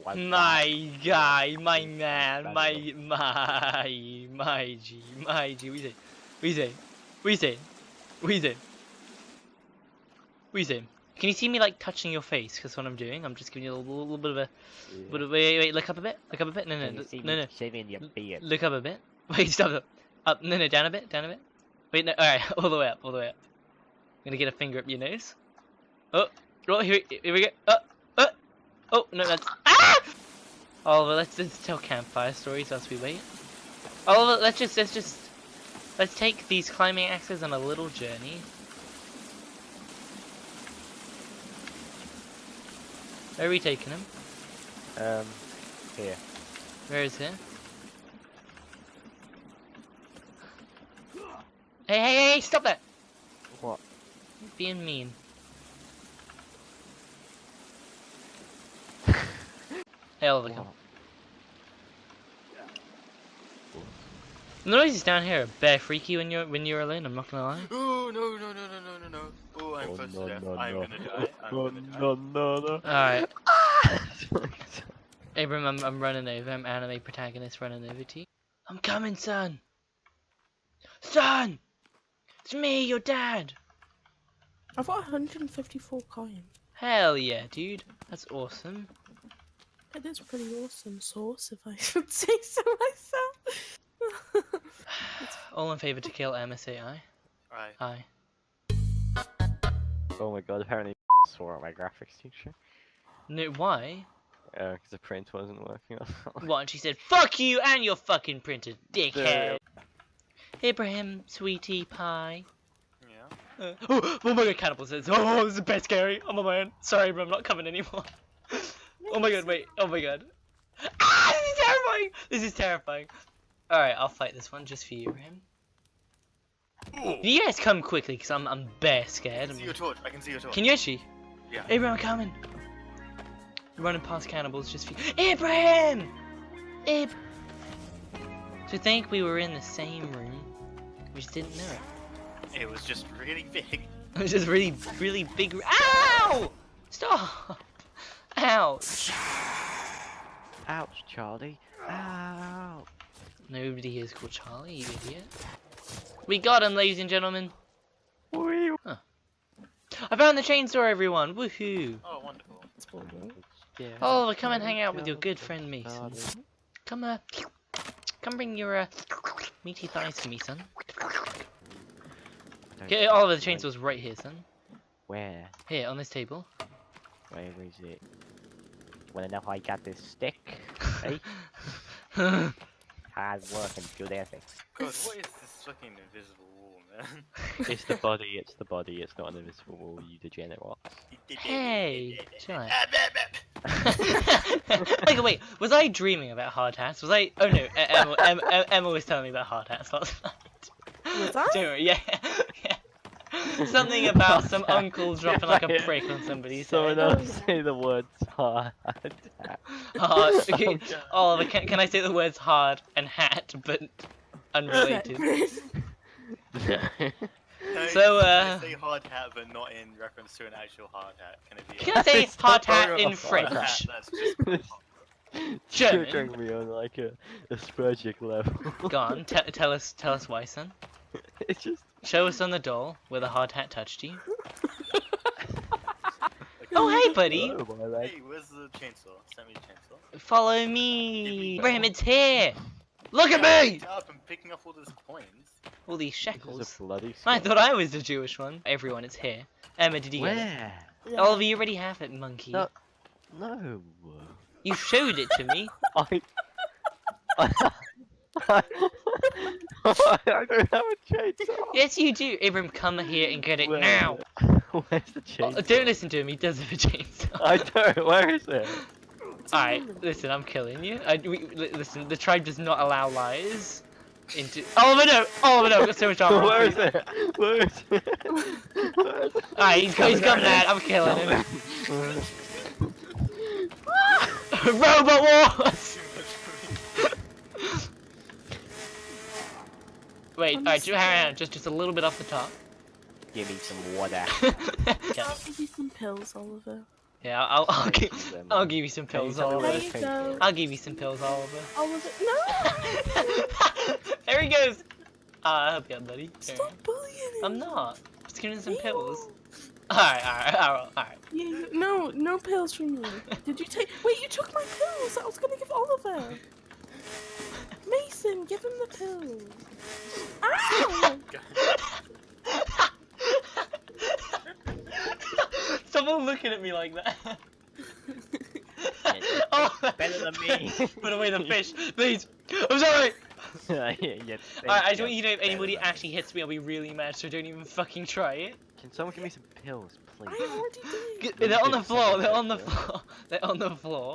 My guy, my man, my G. What you say? What you say? What you say? What you say? What you say? Can you see me like touching your face? Because what I'm doing, I'm just giving you a little bit of a. Wait, look up a bit. Look up a bit. No. Shaving your beard. Look up a bit. Wait, stop. Up. No, down a bit. Wait, no. All right, all the way up. I'm gonna get a finger up your nose. Oh, here we go. Oh, no, that's. Ah! Oliver, let's tell campfire stories as we wait. Oliver, let's take these climbing axes on a little journey. Where are we taking him? Here. Where is he? Hey, stop that! What? You're being mean. Hey, Oliver, come. The noises down here are bare freaky when you're alone, I'm not gonna lie. Oh, no. Oh, I'm close to death. I'm gonna die. No. Alright. Abram, I'm running over. I'm anime protagonist running over to you. I'm coming, son! Son! It's me, your dad! I've got 154 coins. Hell yeah, dude. That's awesome. It is pretty awesome sauce, if I should say so myself. All in favor to kill Emma, say aye. Aye. Aye. Oh my god, apparently swore at my graphics teacher. No, why? Because the print wasn't working. What? And she said, "Fuck you and your fucking printer, dickhead." Abraham, sweetie pie. Yeah. Oh my god, cannibal says, "Oh, this is the best, Gary. I'm on my own. Sorry, bro, I'm not coming anymore." Oh my god, wait. Oh my god. Ah, this is terrifying. This is terrifying. Alright, I'll fight this one just for you, Abraham. You guys come quickly, because I'm bare scared. I can see your torch. Can you actually? Yeah. Abraham, I'm coming. Running past cannibals just for you. Abraham! To think we were in the same room, we just didn't know it. It was just really big. It was just really big. Ow! Stop! Ouch! Ouch, Charlie. Ow! Nobody here is called Charlie, you idiot. We got him, ladies and gentlemen. Huh. I found the chainsaw, everyone. Woohoo! Oh, wonderful. Oh, come and hang out with your good friend Mason. Come bring your meaty thighs to me, son. Okay, Oliver, the chainsaw's right here, son. Where? Here, on this table. Where is it? Wanna know how I got this stick? Hey? Hard work and good ethics. God, what is this fucking invisible wall, man? It's the body, it's not an invisible wall, you degenerate. Hey! Chill out. Wait, was I dreaming about hard hats? Was I? Oh no, Emma was telling me about hard hats last night. Was I? Don't worry, yeah. Something about some uncle dropping like a prick on somebody's Someone head. else say the words hard. Okay. Oliver, can I say the words hard and hat, but unrelated? No, So, I say hard hat, but not in reference to an actual hard hat. Can it be? Can I say hard hat in Hard French? hat, that's just German. Triggering me on like a Spurgic level. Go on, tell us why, son. It's just. Show us on the doll where the hard hat touched you. Oh, hey, buddy. Oh, my leg. Hey, where's the chainsaw? Send me the chainsaw. Follow me. Abraham, it's here. Look at me. I'm picking up all these coins. All these This is shekels. a bloody I skull. thought I was the Jewish one. Everyone, it's here. Emma, did you get it? Where? Yeah. Oliver, you already have it, monkey. No. No. You showed it to me. I don't have a chainsaw. Yes, you do. Abraham, come here and get it Where? now. Where's the Oh, chainsaw? don't listen to him. He does have a chainsaw. I don't. Where is it? Alright, listen, I'm killing you. Listen, the tribe does not allow lies. Oliver, no! Oliver, no! I've got so much armor. Where is it? Where is it? Alright, he's got that. I'm killing him. Robot Wars! Wait, alright, hang on, just a little bit off the top. Give me some water. I'll give you some pills, Oliver. Yeah, I'll Thank give you very I'll much. give you some Can you pills, tell me where Oliver. this There came you from? go. I'll give you some pills, Oliver. Oh, was it? No! There he goes. I'll help you out, buddy. Here. Stop bullying him! I'm not. Just giving him some Yeah, you pills. are. Alright. Yeah, no pills from you. Did you take? Wait, you took my pills. I was gonna give Oliver. Mason, give him the pills. Ow! Someone looking at me like that. Yeah, Oh, better than me. put away the fish, please. I'm sorry. Yeah, Alright, I just thank want you to know if Better anybody than me. actually hits me, I'll be really mad. So don't even fucking try it. Can someone give me some pills, please? I already did. They're on the Did floor. someone They're on the touch it? floor. They're on the floor.